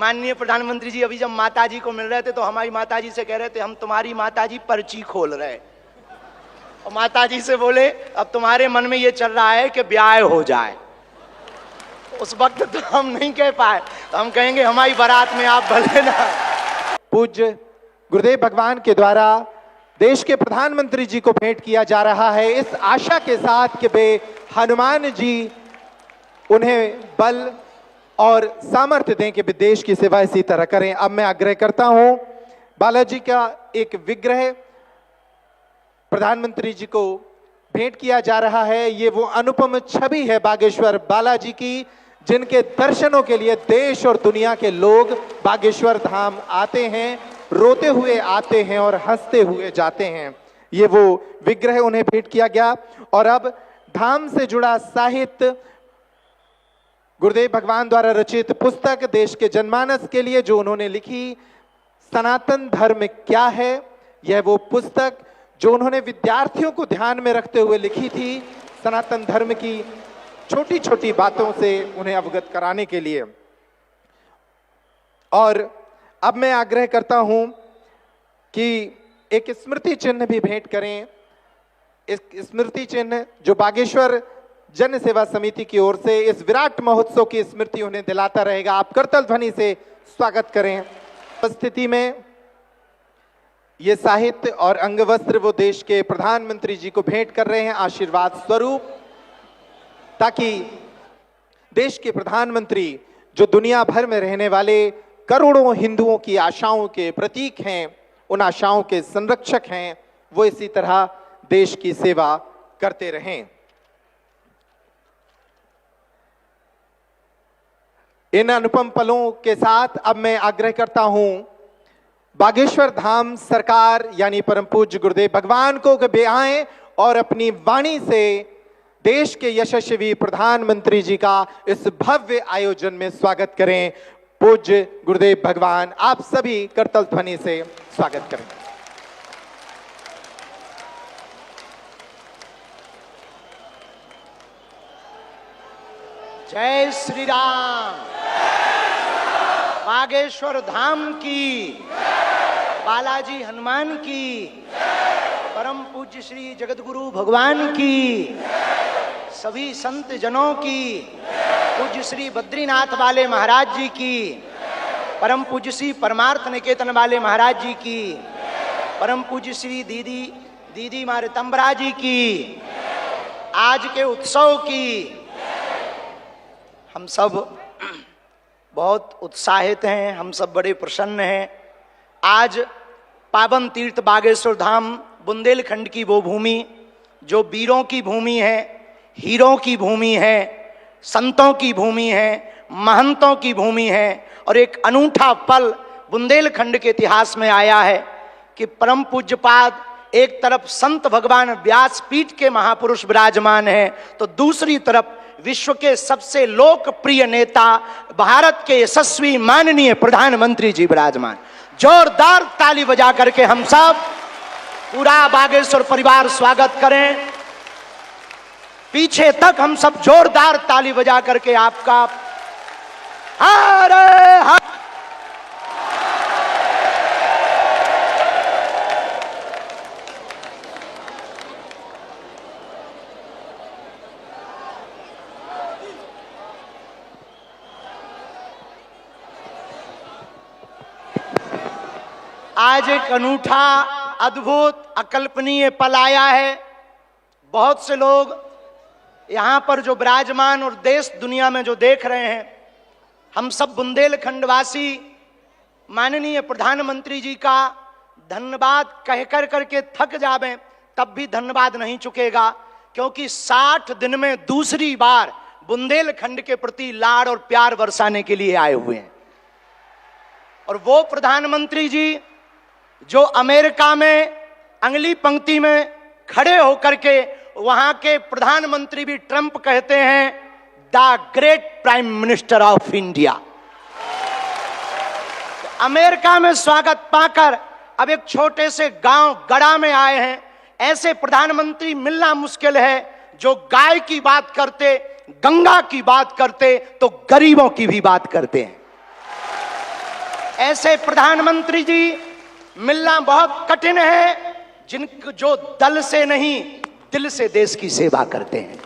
माननीय प्रधानमंत्री जी अभी जब माता जी को मिल रहे थे तो हमारी माता जी से कह रहे थे हम तुम्हारी माता जी पर्ची खोल रहे, और माता जी से बोले अब तुम्हारे मन में ये चल रहा है कि ब्याह हो जाए। उस वक्त तो हम नहीं कह पाए, तो हम कहेंगे हमारी बारात में आप भले ना। पूज्य गुरुदेव भगवान के द्वारा देश के प्रधानमंत्री जी को भेंट किया जा रहा है, इस आशा के साथ कि वे हनुमान जी उन्हें बल और सामर्थ्य दें कि वे देश की सेवा इसी तरह करें। अब मैं आग्रह करता हूं, बालाजी का एक विग्रह प्रधानमंत्री जी को भेंट किया जा रहा है। ये वो अनुपम छवि है बागेश्वर बालाजी की, जिनके दर्शनों के लिए देश और दुनिया के लोग बागेश्वर धाम आते हैं, रोते हुए आते हैं और हंसते हुए जाते हैं। ये वो विग्रह उन्हें भेंट किया गया। और अब धाम से जुड़ा साहित्य, गुरुदेव भगवान द्वारा रचित पुस्तक देश के जनमानस के लिए जो उन्होंने लिखी, सनातन धर्म क्या है, यह वो पुस्तक जो उन्होंने विद्यार्थियों को ध्यान में रखते हुए लिखी थी, सनातन धर्म की छोटी छोटी बातों से उन्हें अवगत कराने के लिए। और अब मैं आग्रह करता हूं कि एक स्मृति चिन्ह भी भेंट करें। इस स्मृति चिन्ह जो बागेश्वर जन सेवा समिति की ओर से इस विराट महोत्सव की स्मृति उन्हें दिलाता रहेगा। आप करतल ध्वनि से स्वागत करें। उपस्थिति में ये साहित्य और अंगवस्त्र वो देश के प्रधानमंत्री जी को भेंट कर रहे हैं आशीर्वाद स्वरूप, ताकि देश के प्रधानमंत्री जो दुनिया भर में रहने वाले करोड़ों हिंदुओं की आशाओं के प्रतीक हैं, उन आशाओं के संरक्षक हैं, वो इसी तरह देश की सेवा करते रहें। इन अनुपम पलों के साथ अब मैं आग्रह करता हूं बागेश्वर धाम सरकार यानी परम पूज्य गुरुदेव भगवान को कि वे आएं और अपनी वाणी से देश के यशस्वी प्रधानमंत्री जी का इस भव्य आयोजन में स्वागत करें। पूज्य गुरुदेव भगवान, आप सभी करतल ध्वनि से स्वागत करें। जय श्री राम। बागेश्वर धाम की, बालाजी हनुमान की, परम पूज्य श्री जगतगुरु भगवान की, सभी संत जनों की, पूज्य श्री बद्रीनाथ वाले महाराज जी की, परम पूज्य श्री परमार्थ निकेतन वाले महाराज जी की, परम पूज्य श्री दीदी माँ रितंबरा जी की, आज के उत्सव की। हम सब बहुत उत्साहित हैं, हम सब बड़े प्रसन्न हैं। आज पावन तीर्थ बागेश्वर धाम बुंदेलखंड की वो भूमि जो वीरों की भूमि है, हीरों की भूमि है, संतों की भूमि है, महंतों की भूमि है। और एक अनूठा पल बुंदेलखंड के इतिहास में आया है कि परम पूज्यपाद एक तरफ संत भगवान व्यासपीठ के महापुरुष विराजमान हैं, तो दूसरी तरफ विश्व के सबसे लोकप्रिय नेता भारत के यशस्वी माननीय प्रधानमंत्री जी विराजमान। जोरदार ताली बजा करके हम सब पूरा बागेश्वर परिवार स्वागत करें। पीछे तक हम सब जोरदार ताली बजा करके आपका हरे हरे। आज एक अनूठा, अद्भुत, अकल्पनीय पल आया है। बहुत से लोग यहाँ पर जो विराजमान और देश दुनिया में जो देख रहे हैं, हम सब बुंदेलखंड वासी माननीय प्रधानमंत्री जी का धन्यवाद कह कर करके थक जावें तब भी धन्यवाद नहीं चुकेगा, क्योंकि 60 दिन में दूसरी बार बुंदेलखंड के प्रति लाड़ और प्यार बरसाने के लिए आए हुए हैं। और वो प्रधानमंत्री जी जो अमेरिका में अगली पंक्ति में खड़े होकर के वहां के प्रधानमंत्री भी ट्रंप कहते हैं the great prime minister of India. America में स्वागत पाकर अब एक छोटे से गांव गड़ा में आए हैं। ऐसे प्रधानमंत्री मिलना मुश्किल है जो गाय की बात करते, गंगा की बात करते तो गरीबों की भी बात करते हैं। ऐसे प्रधानमंत्री जी मिलना बहुत कठिन है जो दल से नहीं दिल से देश की सेवा करते हैं।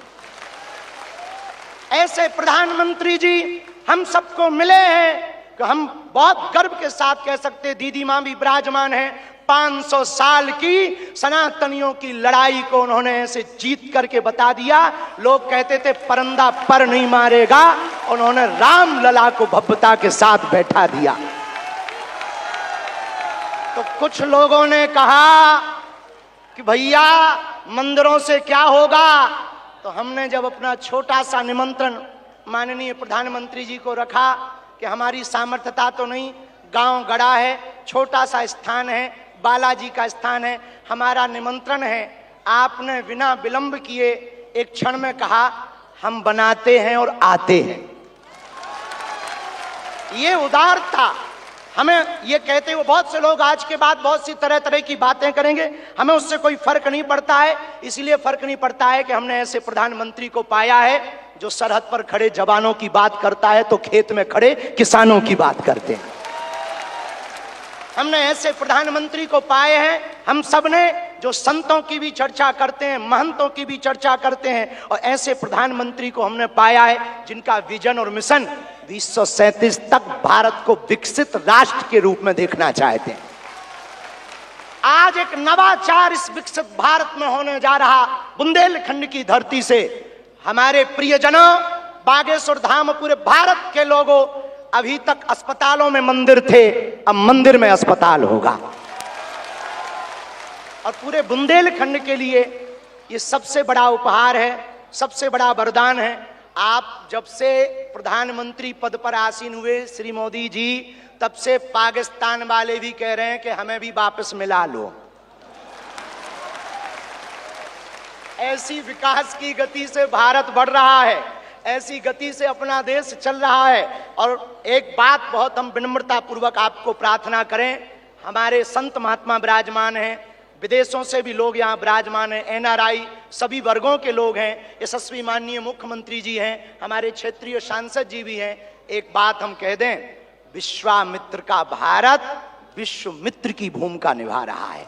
ऐसे प्रधानमंत्री जी हम सबको मिले हैं कि हम बहुत गर्व के साथ कह सकते, दीदी मां भी विराजमान है, 500 साल की सनातनियों की लड़ाई को उन्होंने ऐसे जीत करके बता दिया। लोग कहते थे परंदा पर नहीं मारेगा, उन्होंने राम लला को भव्यता के साथ बैठा दिया। तो कुछ लोगों ने कहा कि भैया मंदिरों से क्या होगा, तो हमने जब अपना छोटा सा निमंत्रण माननीय प्रधानमंत्री जी को रखा कि हमारी सामर्थ्यता तो नहीं, गांव गड़ा है, छोटा सा स्थान है, बालाजी का स्थान है, हमारा निमंत्रण है, आपने बिना विलंब किए एक क्षण में कहा हम बनाते हैं और आते हैं। ये उदार था। हमें ये कहते हुए बहुत से लोग आज के बाद बहुत सी तरह तरह की बातें करेंगे, हमें उससे कोई फर्क नहीं पड़ता है। इसलिए फर्क नहीं पड़ता है कि हमने ऐसे प्रधानमंत्री को पाया है जो सरहद पर खड़े जवानों की बात करता है तो खेत में खड़े किसानों की बात करते हैं। हमने ऐसे प्रधानमंत्री को पाए हैं, हम सब ने, जो संतों की भी चर्चा करते हैं, महंतों की भी चर्चा करते हैं, और ऐसे प्रधानमंत्री को हमने पाया है जिनका विजन और मिशन 2037 तक भारत को विकसित राष्ट्र के रूप में देखना चाहते हैं। आज एक नवाचार इस विकसित भारत में होने जा रहा। बुंदेलखंड की धरती से हमारे प्रियजनों, बागेश्वर धाम, पूरे भारत के लोगों, अभी तक अस्पतालों में मंदिर थे, अब मंदिर में अस्पताल होगा। और पूरे बुंदेलखंड के लिए ये सबसे बड़ा उपहार है, सबसे बड़ा वरदान है। आप जब से प्रधानमंत्री पद पर आसीन हुए श्री मोदी जी, तब से पाकिस्तान वाले भी कह रहे हैं कि हमें भी वापस मिला लो। ऐसी विकास की गति से भारत बढ़ रहा है, ऐसी गति से अपना देश चल रहा है। और एक बात बहुत हम विनम्रता पूर्वक आपको प्रार्थना करें, हमारे संत महात्मा विराजमान हैं, विदेशों से भी लोग यहाँ विराजमान हैं, एनआरआई सभी वर्गों के लोग हैं, यशस्वी माननीय मुख्यमंत्री जी हैं, हमारे क्षेत्रीय सांसद जी भी हैं। एक बात हम कह दें, विश्वामित्र का भारत विश्वमित्र की भूमिका निभा रहा है।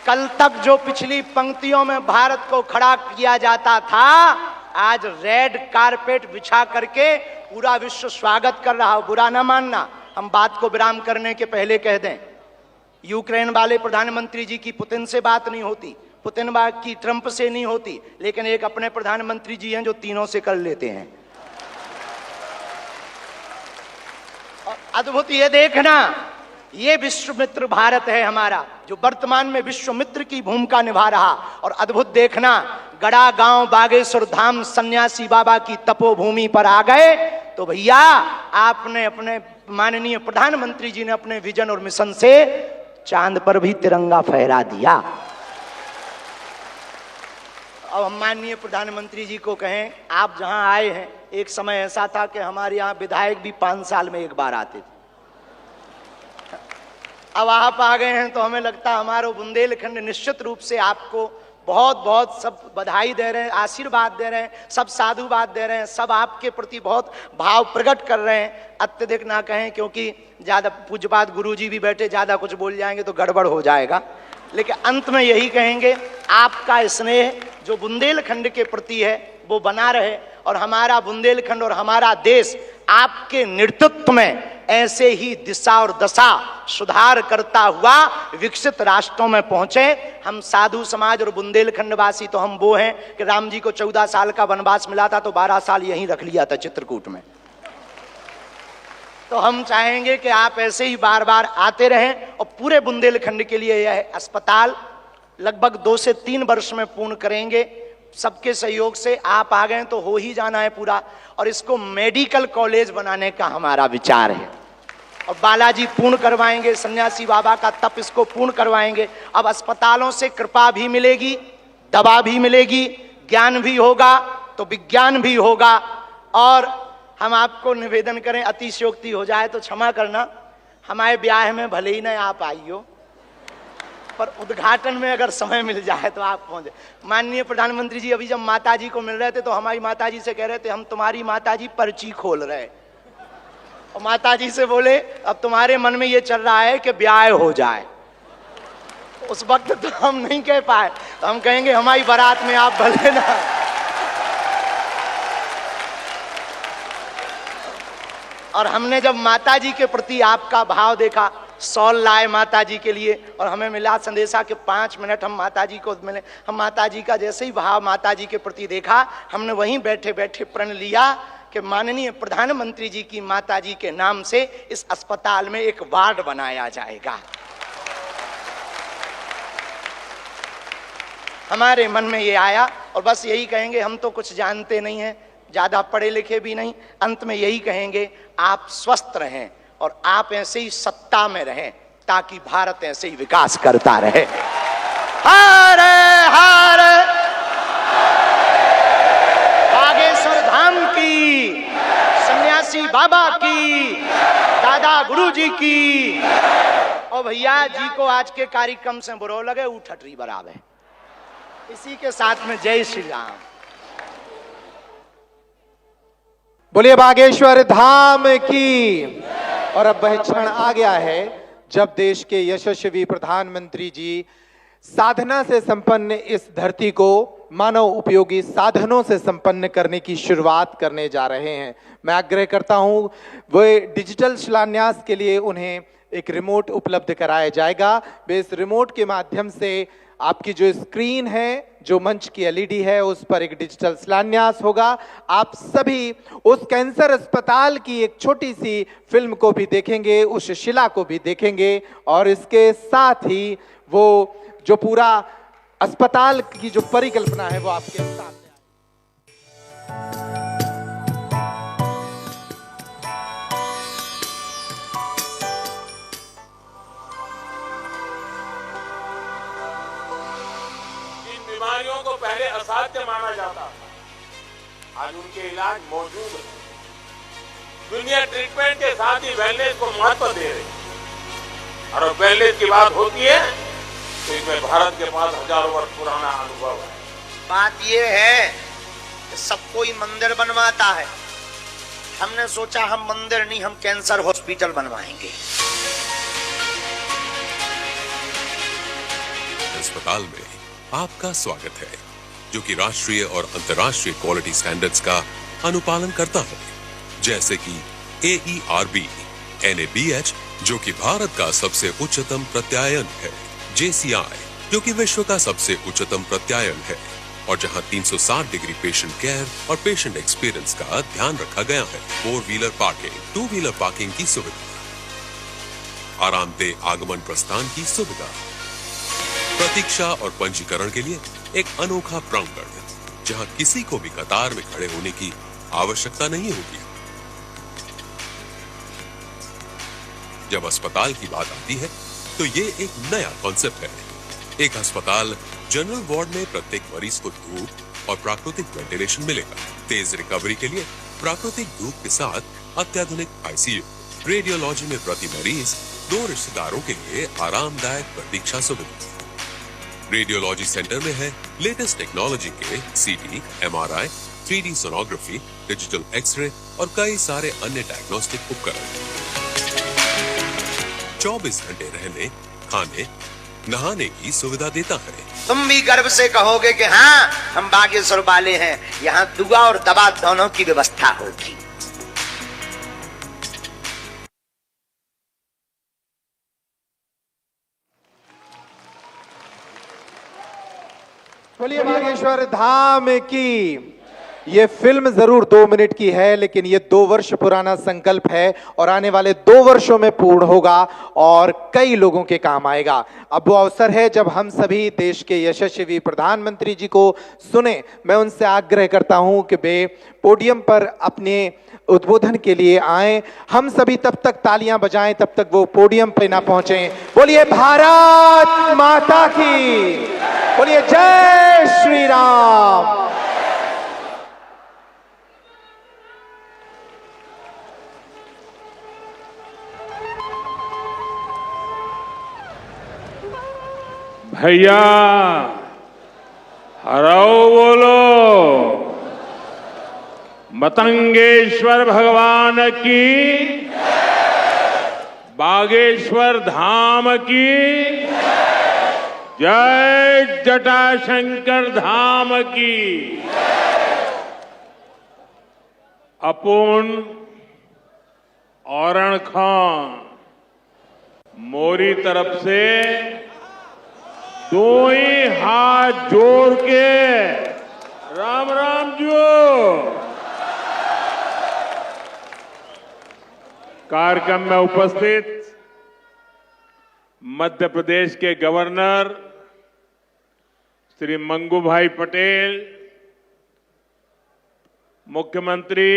कल तक जो पिछली पंक्तियों में भारत को खड़ा किया जाता था, आज रेड कारपेट बिछा करके पूरा विश्व स्वागत कर रहा हो। बुरा ना मानना, हम बात को विराम करने के पहले कह दें, यूक्रेन वाले प्रधानमंत्री जी की पुतिन से बात नहीं होती, पुतिन की ट्रंप से नहीं होती, लेकिन एक अपने प्रधानमंत्री जी हैं जो तीनों से कर लेते हैं। और अद्भुत ये देखना, ये विश्वमित्र भारत है हमारा, जो वर्तमान में विश्वमित्र की भूमिका निभा रहा। और अद्भुत देखना, गड़ा गांव बागेश्वर धाम सन्यासी बाबा की तपोभूमि पर आ गए तो भैया आपने, अपने माननीय प्रधानमंत्री जी ने अपने विजन और मिशन से चांद पर भी तिरंगा फहरा दिया। अब हम माननीय प्रधानमंत्री जी को कहें, आप जहां आए हैं, एक समय ऐसा था कि हमारे यहाँ विधायक भी 5 साल में एक बार आते थे। अब आप आ गए हैं तो हमें लगता है हमारा बुंदेलखंड निश्चित रूप से आपको बहुत बहुत सब बधाई दे रहे हैं, आशीर्वाद दे रहे हैं, सब साधुवाद दे रहे हैं, सब आपके प्रति बहुत भाव प्रकट कर रहे हैं। अत्यधिक ना कहें, क्योंकि ज्यादा पूज्यपाद गुरुजी भी बैठे, ज्यादा कुछ बोल जाएंगे तो गड़बड़ हो जाएगा। लेकिन अंत में यही कहेंगे, आपका स्नेह जो बुंदेलखंड के प्रति है वो बना रहे, और हमारा बुंदेलखंड और हमारा देश आपके नेतृत्व में ऐसे ही दिशा और दशा सुधार करता हुआ विकसित राष्ट्रों में पहुंचे। हम साधु समाज और बुंदेलखंड वासी तो हम वो हैं कि राम जी को 14 साल का वनवास मिला था तो 12 साल यहीं रख लिया था चित्रकूट में। तो हम चाहेंगे कि आप ऐसे ही बार बार आते रहें, और पूरे बुंदेलखंड के लिए यह अस्पताल लगभग 2 से 3 वर्ष में पूर्ण करेंगे। सबके सहयोग से आप आ गए तो हो ही जाना है पूरा, और इसको मेडिकल कॉलेज बनाने का हमारा विचार है। और बालाजी पूर्ण करवाएंगे, सन्यासी बाबा का तप इसको पूर्ण करवाएंगे। अब अस्पतालों से कृपा भी मिलेगी, दवा भी मिलेगी, ज्ञान भी होगा तो विज्ञान भी होगा। और हम आपको निवेदन करें, अतिशयोक्ति हो जाए तो क्षमा करना, हमारे ब्याह में भले ही न आप आइयो, पर उद्घाटन में अगर समय मिल जाए तो आप पहुंचे। माननीय प्रधानमंत्री जी अभी जब माताजी को मिल रहे थे तो हमारी माताजी से कह रहे थे, हम तुम्हारी माताजी पर्ची खोल रहे। और माता जी से बोले अब तुम्हारे मन में ये चल रहा है कि ब्याह हो जाए। उस वक्त तो हम नहीं कह पाए, तो हम कहेंगे हमारी बारात में आप भले ना। और हमने जब माता जी के प्रति आपका भाव देखा, सॉल लाए माता जी के लिए, और हमें मिला संदेशा के 5 मिनट हम माता जी को मिले। हम माता जी का जैसे ही भाव माता जी के प्रति देखा, हमने वहीं बैठे बैठे प्रण लिया कि माननीय प्रधानमंत्री जी की माता जी के नाम से इस अस्पताल में एक वार्ड बनाया जाएगा। हमारे मन में ये आया, और बस यही कहेंगे, हम तो कुछ जानते नहीं हैं, ज्यादा पढ़े लिखे भी नहीं, अंत में यही कहेंगे आप स्वस्थ रहें और आप ऐसे ही सत्ता में रहें, ताकि भारत ऐसे ही विकास करता रहे। हर हर बागेश्वर धाम की, सन्यासी बाबा की, दादा गुरु जी की। और भैया जी को आज के कार्यक्रम से बुरो लगे, उठटरी बराबर। इसी के साथ में जय श्री राम। बोलिए बागेश्वर धाम की। और अब वह क्षण आ गया है जब देश के यशस्वी प्रधानमंत्री जी साधना से संपन्न इस धरती को मानव उपयोगी साधनों से संपन्न करने की शुरुआत करने जा रहे हैं। मैं आग्रह करता हूं, वे डिजिटल शिलान्यास के लिए उन्हें एक रिमोट उपलब्ध कराया जाएगा। वे इस रिमोट के माध्यम से आपकी जो स्क्रीन है, जो मंच की एलईडी है, उस पर एक डिजिटल शिलान्यास होगा। आप सभी उस कैंसर अस्पताल की एक छोटी सी फिल्म को भी देखेंगे, उस शिला को भी देखेंगे, और इसके साथ ही वो जो पूरा अस्पताल की जो परिकल्पना है वो आपके सामने। बीमारियों को पहले असाध्य माना जाता था, आज उनके इलाज मौजूद है। दुनिया ट्रीटमेंट के साथ ही वेलनेस को महत्व दे रही है, और वेलनेस की बात होती है तो इसमें भारत के पास हजारों वर्ष पुराना अनुभव है। बात ये है कि सब कोई मंदिर बनवाता है, हमने सोचा हम मंदिर नहीं, हम कैंसर हॉस्पिटल बनवाएंगे। अस्पताल में आपका स्वागत है, जो कि राष्ट्रीय और अंतर्राष्ट्रीय क्वालिटी स्टैंडर्ड्स का अनुपालन करता है, जैसे कि AERB, NABH, जो कि भारत का सबसे उच्चतम प्रत्यायन है, JCI, जो कि विश्व का सबसे उच्चतम प्रत्यायन है, और जहां 360 डिग्री पेशेंट केयर और पेशेंट एक्सपीरियंस का ध्यान रखा गया है। 4 व्हीलर पार्किंग, 2 व्हीलर पार्किंग की सुविधा, आरामदेह आगमन प्रस्थान की सुविधा, प्रतीक्षा और पंजीकरण के लिए एक अनोखा प्रांगण, जहां किसी को भी कतार में खड़े होने की आवश्यकता नहीं होगी। जब अस्पताल की बात आती है तो ये एक नया कॉन्सेप्ट है। एक अस्पताल जनरल वार्ड में प्रत्येक मरीज को धूप और प्राकृतिक वेंटिलेशन मिलेगा। तेज रिकवरी के लिए प्राकृतिक धूप के साथ अत्याधुनिक ICU, रेडियोलॉजी में प्रति मरीज 2 रिश्तेदारों के लिए आरामदायक प्रतीक्षा सुविधा। रेडियोलॉजी सेंटर में है लेटेस्ट टेक्नोलॉजी के CT, MRI, 3D sonography, digital x-ray और कई सारे अन्य डायग्नोस्टिक उपकरण। 24 घंटे रहने, खाने, नहाने की सुविधा देता है। तुम भी गर्व से कहोगे कि हाँ, हम बागेश्वर वाले हैं, यहाँ दुआ और दवा दोनों की व्यवस्था होगी। बोलिए बागेश्वर धाम की। ये फिल्म जरूर 2 मिनट की है, लेकिन ये 2 वर्ष पुराना संकल्प है और आने वाले 2 वर्षों में पूर्ण होगा और कई लोगों के काम आएगा। अब वो अवसर है जब हम सभी देश के यशस्वी प्रधानमंत्री जी को सुने। मैं उनसे आग्रह करता हूं कि वे पोडियम पर अपने उद्बोधन के लिए आए। हम सभी तब तक तालियां बजाएं, तब तक वो पोडियम पे ना पहुंचे। बोलिए भारत माता की, बोलिए जय श्री राम। भैया हराओ बोलो, मतंगेश्वर भगवान की, बागेश्वर धाम की, जय जटाशंकर धाम की। अपुन औरण खां मोरी तरफ से दो ही हाथ जोड़ के राम राम जो। कार्यक्रम में उपस्थित मध्य प्रदेश के गवर्नर श्री मंगू भाई पटेल, मुख्यमंत्री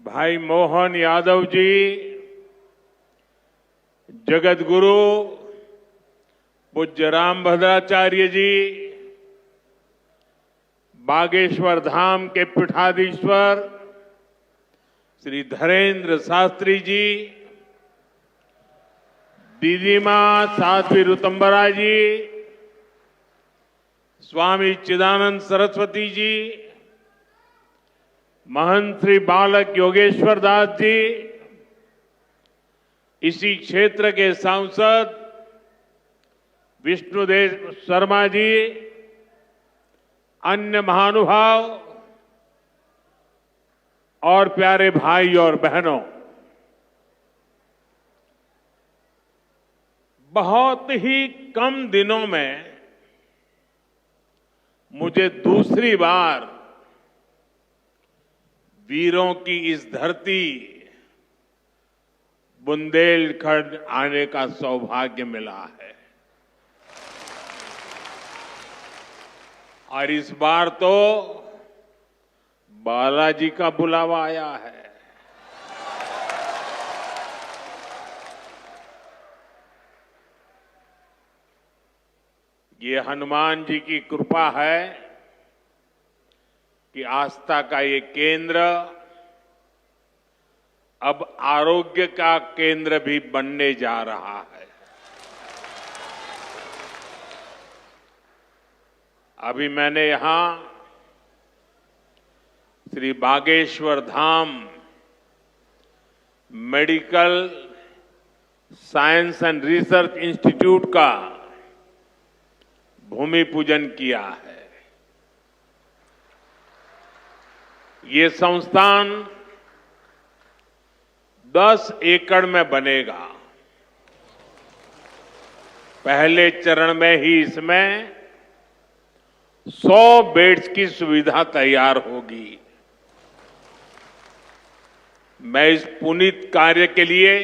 भाई मोहन यादव जी, जगत गुरु पूज्य रामभद्राचार्य जी, बागेश्वर धाम के पीठाधीश्वर श्री धरेंद्र शास्त्री जी, दीदी मां साध्वी ऋतंबरा जी, स्वामी चिदानंद सरस्वती जी, महंत श्री बालक योगेश्वर दास जी, इसी क्षेत्र के सांसद विष्णुदेव शर्मा जी, अन्य महानुभाव और प्यारे भाई और बहनों, बहुत ही कम दिनों में मुझे दूसरी बार वीरों की इस धरती बुंदेलखंड आने का सौभाग्य मिला है। और इस बार तो बालाजी का बुलावा आया है। ये हनुमान जी की कृपा है कि आस्था का ये केंद्र अब आरोग्य का केंद्र भी बनने जा रहा है। अभी मैंने यहां Shri Bageshwar Dham medical science and research institute का भूमि पूजन किया है। ये संस्थान 10 एकड़ में बनेगा। पहले चरण में ही इसमें 100 बेड्स की सुविधा तैयार होगी। मैं इस पुनीत कार्य के लिए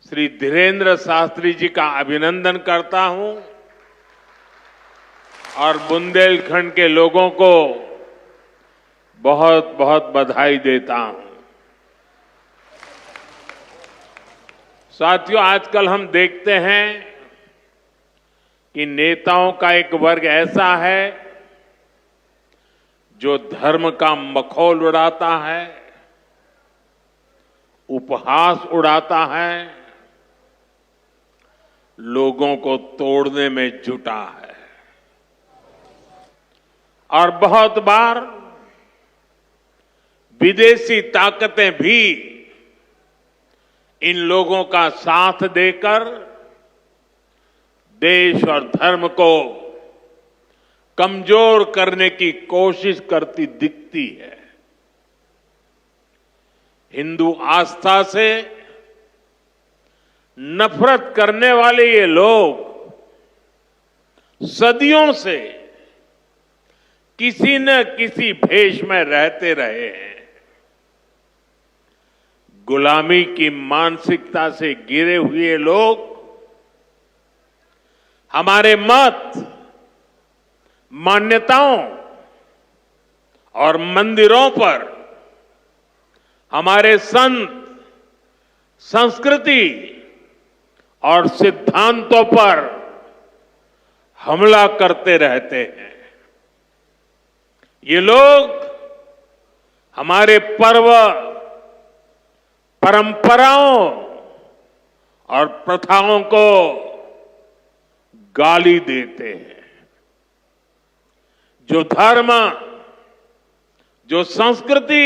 श्री धीरेन्द्र शास्त्री जी का अभिनंदन करता हूं और बुंदेलखंड के लोगों को बहुत बहुत बधाई देता हूं। साथियों, आजकल हम देखते हैं कि नेताओं का एक वर्ग ऐसा है जो धर्म का मखौल उड़ाता है, उपहास उड़ाता है, लोगों को तोड़ने में जुटा है। और बहुत बार विदेशी ताकतें भी इन लोगों का साथ देकर देश और धर्म को कमजोर करने की कोशिश करती दिखती है। हिंदू आस्था से नफरत करने वाले ये लोग सदियों से किसी न किसी भेष में रहते रहे हैं। गुलामी की मानसिकता से घिरे हुए लोग हमारे मत, मान्यताओं और मंदिरों पर, हमारे संत, संस्कृति और सिद्धांतों पर हमला करते रहते हैं। ये लोग हमारे पर्व, परंपराओं और प्रथाओं को गाली देते हैं। जो धर्म, जो संस्कृति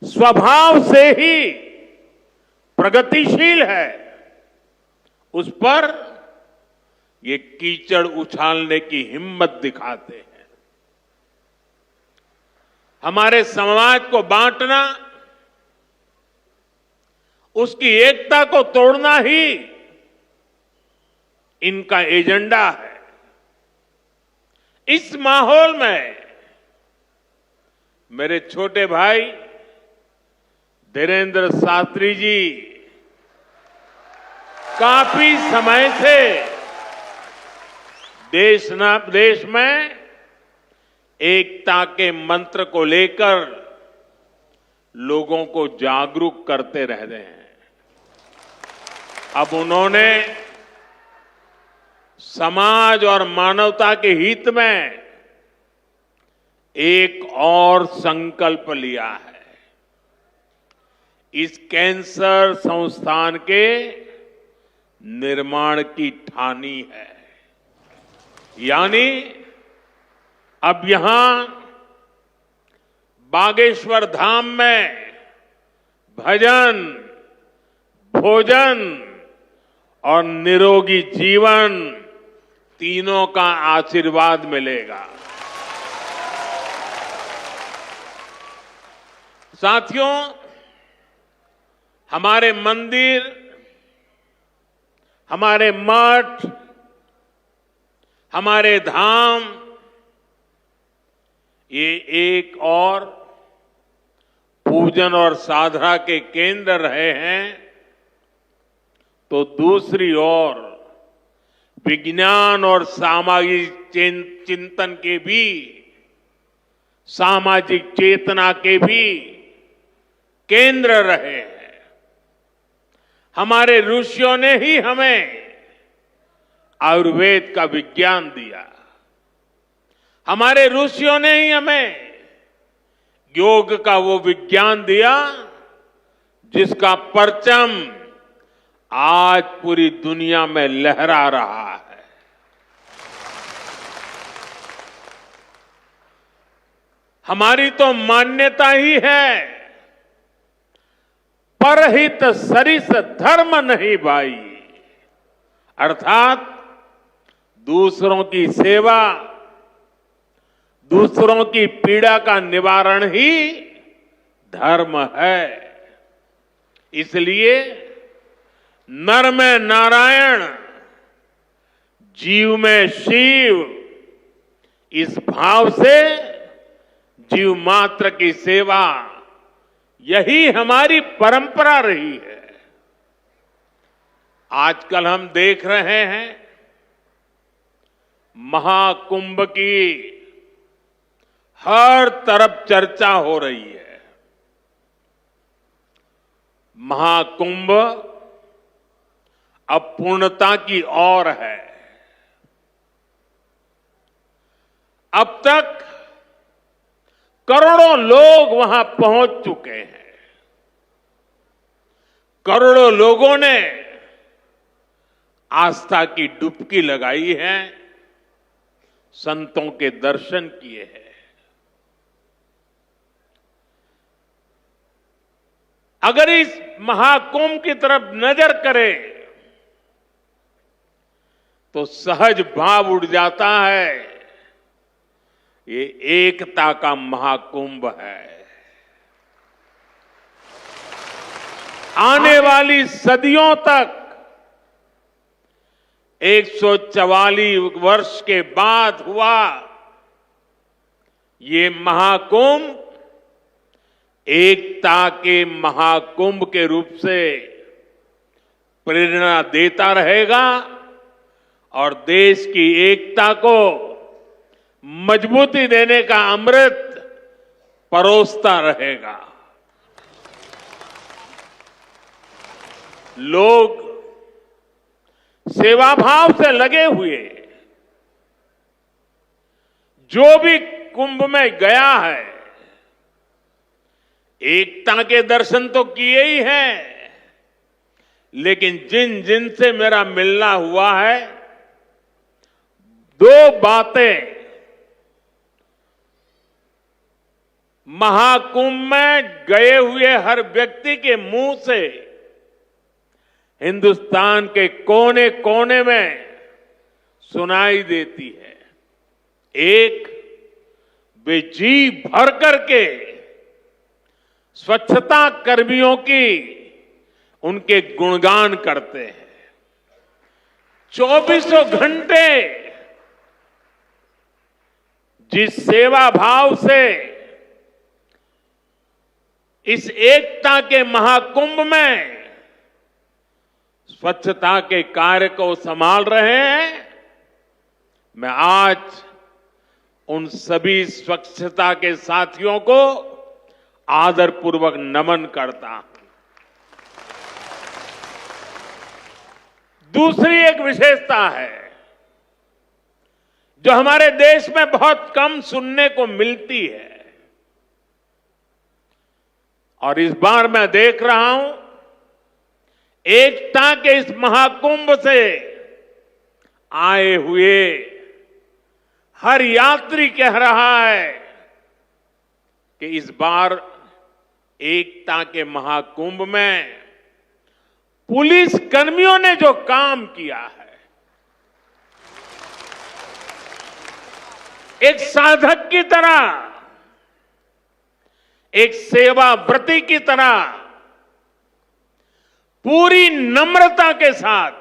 स्वभाव से ही प्रगतिशील है, उस पर ये कीचड़ उछालने की हिम्मत दिखाते हैं। हमारे समाज को बांटना, उसकी एकता को तोड़ना ही इनका एजेंडा है। इस माहौल में मेरे छोटे भाई धीरेन्द्र शास्त्री जी काफी समय से देश में एकता के मंत्र को लेकर लोगों को जागरूक करते रह रहे हैं। अब उन्होंने समाज और मानवता के हित में एक और संकल्प लिया है। इस कैंसर संस्थान के निर्माण की ठानी है। यानी अब यहां बागेश्वर धाम में भजन, भोजन और निरोगी जीवन तीनों का आशीर्वाद मिलेगा। साथियों, हमारे मंदिर, हमारे मठ, हमारे धाम, ये एक और पूजन और साधना के केंद्र रहे हैं, तो दूसरी ओर विज्ञान और सामाजिक चिंतन के भी, सामाजिक चेतना के भी केंद्र रहे हैं। हमारे ऋषियों ने ही हमें आयुर्वेद का विज्ञान दिया। हमारे ऋषियों ने ही हमें योग का वो विज्ञान दिया जिसका परचम आज पूरी दुनिया में लहरा रहा है। हमारी तो मान्यता ही है, परहित सरिस धर्म नहीं भाई, अर्थात दूसरों की सेवा, दूसरों की पीड़ा का निवारण ही धर्म है। इसलिए नर में नारायण, जीव में शिव, इस भाव से जीव मात्र की सेवा, यही हमारी परंपरा रही है। आजकल हम देख रहे हैं महाकुंभ की हर तरफ चर्चा हो रही है। महाकुंभ अब पूर्णता की ओर है। अब तक करोड़ों लोग वहां पहुंच चुके हैं। करोड़ों लोगों ने आस्था की डुबकी लगाई है, संतों के दर्शन किए हैं। अगर इस महाकुंभ की तरफ नजर करें तो सहज भाव उड़ जाता है, ये एकता का महाकुंभ है। आने वाली सदियों तक 144 वर्ष के बाद हुआ ये महाकुंभ एकता के महाकुंभ के रूप से प्रेरणा देता रहेगा और देश की एकता को मजबूती देने का अमृत परोसता रहेगा। लोग सेवा भाव से लगे हुए, जो भी कुंभ में गया है, एकता के दर्शन तो किए ही हैं, लेकिन जिन जिन से मेरा मिलना हुआ है, दो बातें महाकुंभ में गए हुए हर व्यक्ति के मुंह से हिंदुस्तान के कोने कोने में सुनाई देती है। एक, वे जी भर करके स्वच्छता कर्मियों की उनके गुणगान करते हैं। 24 घंटे जिस सेवा भाव से इस एकता के महाकुंभ में स्वच्छता के कार्य को संभाल रहे हैं, मैं आज उन सभी स्वच्छता के साथियों को आदरपूर्वक नमन करता हूं। दूसरी एक विशेषता है जो हमारे देश में बहुत कम सुनने को मिलती है, और इस बार मैं देख रहा हूं एकता के इस महाकुंभ से आए हुए हर यात्री कह रहा है कि इस बार एकता के महाकुंभ में पुलिस कर्मियों ने जो काम किया है, एक साधक की तरह, एक सेवाव्रती की तरह पूरी नम्रता के साथ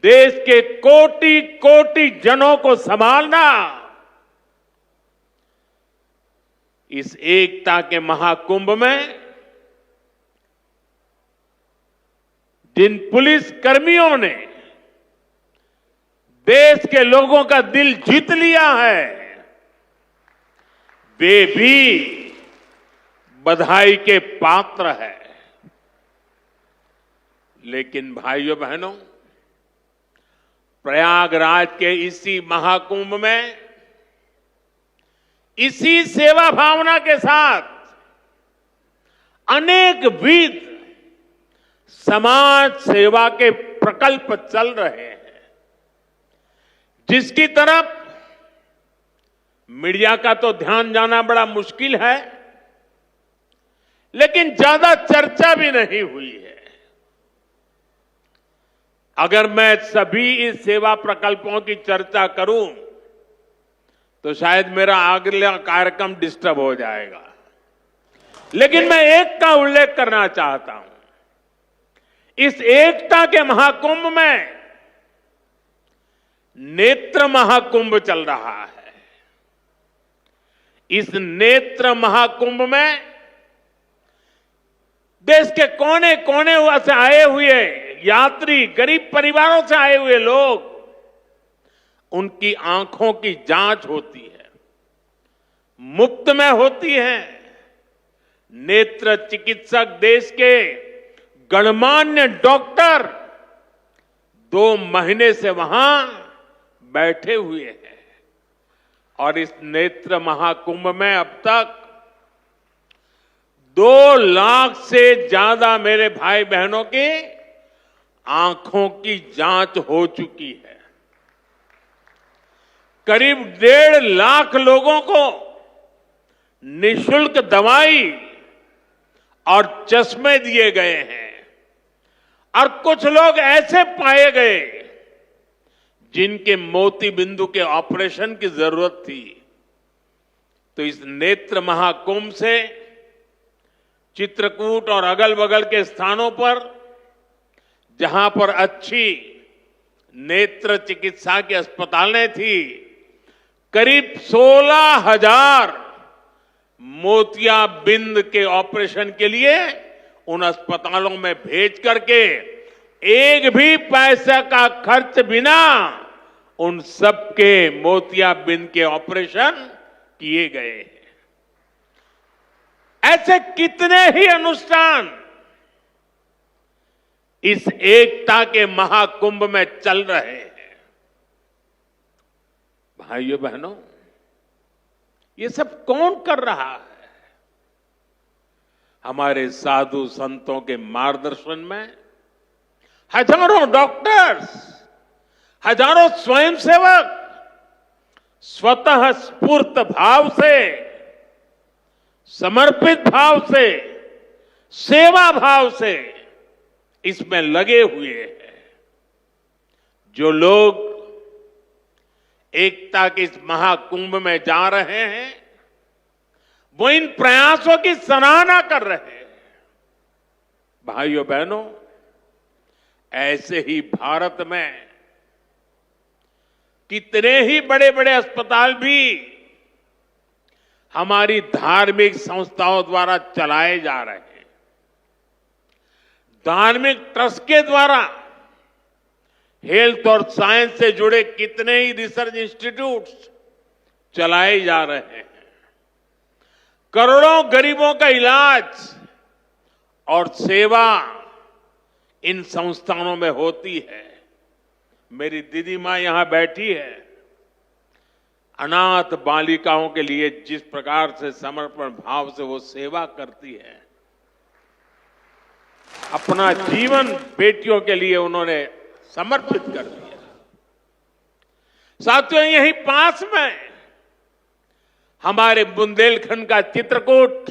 देश के कोटि कोटि जनों को संभालना इस एकता के महाकुंभ में जिन पुलिस कर्मियों ने देश के लोगों का दिल जीत लिया है, वे भी बधाई के पात्र है। लेकिन भाइयों बहनों, प्रयागराज के इसी महाकुंभ में इसी सेवा भावना के साथ अनेक विध समाज सेवा के प्रकल्प चल रहे हैं, जिसकी तरफ मीडिया का तो ध्यान जाना बड़ा मुश्किल है, लेकिन ज्यादा चर्चा भी नहीं हुई है। अगर मैं सभी इस सेवा प्रकल्पों की चर्चा करूं तो शायद मेरा अगला कार्यक्रम डिस्टर्ब हो जाएगा, लेकिन मैं एक का उल्लेख करना चाहता हूं। इस एकता के महाकुंभ में नेत्र महाकुंभ चल रहा है। इस नेत्र महाकुंभ में देश के कोने कोने से आए हुए यात्री, गरीब परिवारों से आए हुए लोग, उनकी आंखों की जांच होती है, मुफ्त में होती है। नेत्र चिकित्सक देश के गणमान्य डॉक्टर 2 महीने से वहां बैठे हुए हैं, और इस नेत्र महाकुंभ में अब तक 2 लाख से ज्यादा मेरे भाई बहनों की आंखों की जांच हो चुकी है। करीब 1.5 लाख लोगों को निशुल्क दवाई और चश्मे दिए गए हैं, और कुछ लोग ऐसे पाए गए जिनके मोती बिंदु के ऑपरेशन की जरूरत थी। तो इस नेत्र महाकुंभ से चित्रकूट और अगल बगल के स्थानों पर जहां पर अच्छी नेत्र चिकित्सा की अस्पतालें थी, करीब 16,000 मोतियाबिंद के ऑपरेशन के लिए उन अस्पतालों में भेज करके एक भी पैसे का खर्च बिना उन सबके मोतियाबिंद के ऑपरेशन किए गए हैं। ऐसे कितने ही अनुष्ठान इस एकता के महाकुंभ में चल रहे हैं। भाइयों बहनों, ये सब कौन कर रहा है? हमारे साधु संतों के मार्गदर्शन में हजारों डॉक्टर्स, हजारों स्वयंसेवक स्वतः स्फूर्त भाव से समर्पित भाव से, सेवा भाव से इसमें लगे हुए हैं। जो लोग एकता के इस महाकुंभ में जा रहे हैं, वो इन प्रयासों की सराहना कर रहे हैं। भाइयों बहनों, ऐसे ही भारत में कितने ही बड़े बड़े अस्पताल भी हमारी धार्मिक संस्थाओं द्वारा चलाए जा रहे हैं। धार्मिक ट्रस्ट के द्वारा हेल्थ और साइंस से जुड़े कितने ही रिसर्च इंस्टीट्यूट्स चलाए जा रहे हैं। करोड़ों गरीबों का इलाज और सेवा इन संस्थानों में होती है। मेरी दीदी मां यहां बैठी है, अनाथ बालिकाओं के लिए जिस प्रकार से समर्पण भाव से वो सेवा करती है, अपना जीवन बेटियों के लिए उन्होंने समर्पित कर दिया। साथियों, यहीं पास में हमारे बुंदेलखंड का चित्रकूट,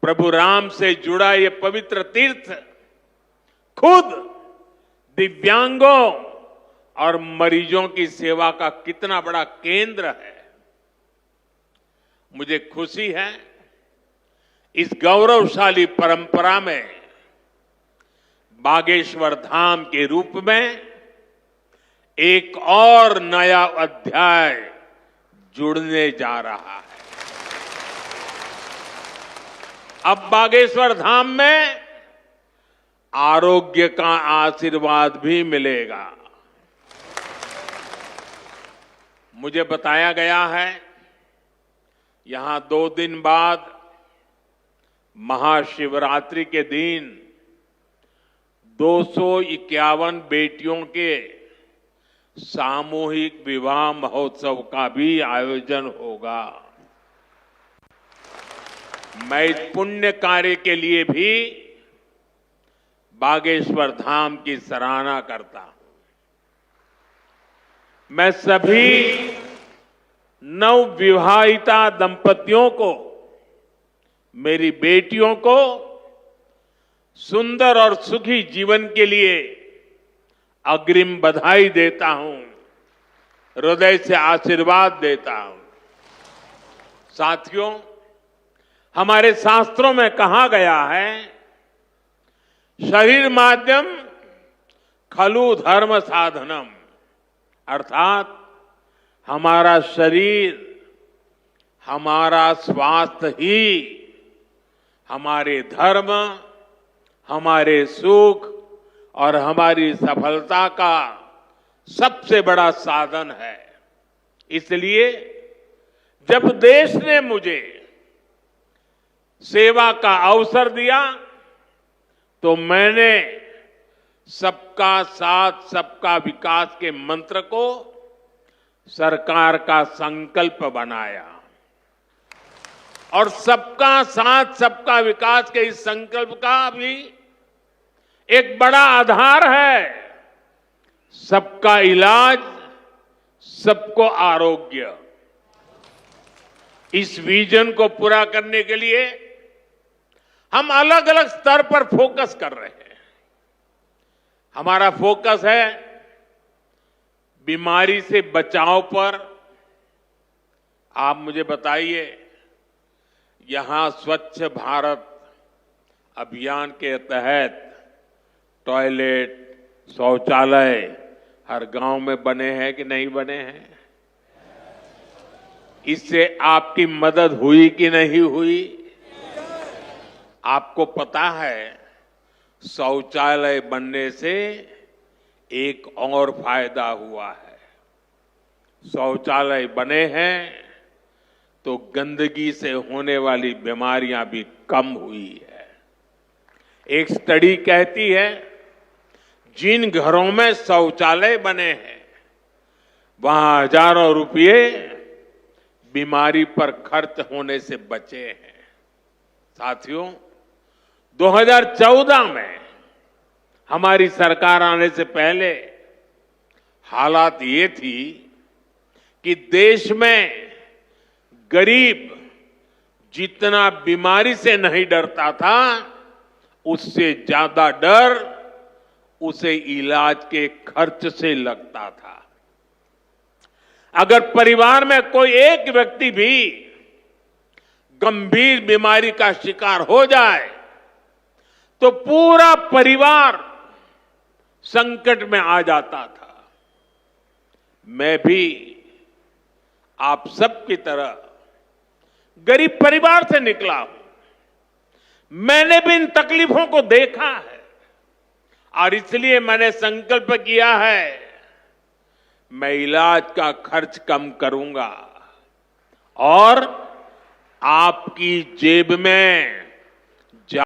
प्रभु राम से जुड़ा ये पवित्र तीर्थ खुद दिव्यांगों और मरीजों की सेवा का कितना बड़ा केंद्र है। मुझे खुशी है इस गौरवशाली परंपरा में बागेश्वर धाम के रूप में एक और नया अध्याय जुड़ने जा रहा है। अब बागेश्वर धाम में आरोग्य का आशीर्वाद भी मिलेगा। मुझे बताया गया है यहां 2 दिन बाद महाशिवरात्रि के दिन 251 बेटियों के सामूहिक विवाह महोत्सव का भी आयोजन होगा। मैं इस पुण्य कार्य के लिए भी बागेश्वर धाम की सराहना करता हूं। मैं सभी नवविवाहिता दंपतियों को, मेरी बेटियों को सुंदर और सुखी जीवन के लिए अग्रिम बधाई देता हूं, हृदय से आशीर्वाद देता हूं। साथियों, हमारे शास्त्रों में कहा गया है, शरीर माध्यम खलु धर्म साधनम, अर्थात हमारा शरीर, हमारा स्वास्थ्य ही हमारे धर्म, हमारे सुख और हमारी सफलता का सबसे बड़ा साधन है। इसलिए जब देश ने मुझे सेवा का अवसर दिया तो मैंने सबका साथ सबका विकास के मंत्र को सरकार का संकल्प बनाया। और सबका साथ सबका विकास के इस संकल्प का भी एक बड़ा आधार है सबका इलाज, सबको आरोग्य। इस विजन को पूरा करने के लिए हम अलग अलग स्तर पर फोकस कर रहे हैं। हमारा फोकस है बीमारी से बचाव पर। आप मुझे बताइए, यहां स्वच्छ भारत अभियान के तहत टॉयलेट, शौचालय हर गांव में बने हैं कि नहीं बने हैं? इससे आपकी मदद हुई कि नहीं हुई? आपको पता है, शौचालय बनने से एक और फायदा हुआ है। शौचालय बने हैं तो गंदगी से होने वाली बीमारियां भी कम हुई है। एक स्टडी कहती है, जिन घरों में शौचालय बने हैं वहां हजारों रुपये बीमारी पर खर्च होने से बचे हैं। साथियों, 2014 में हमारी सरकार आने से पहले हालात ये थी कि देश में गरीब जितना बीमारी से नहीं डरता था, उससे ज्यादा डर उसे इलाज के खर्च से लगता था। अगर परिवार में कोई एक व्यक्ति भी गंभीर बीमारी का शिकार हो जाए तो पूरा परिवार संकट में आ जाता था। मैं भी आप सबकी तरह गरीब परिवार से निकला हूं। मैंने भी इन तकलीफों को देखा है और इसलिए मैंने संकल्प किया है, मैं इलाज का खर्च कम करूंगा और आपकी जेब में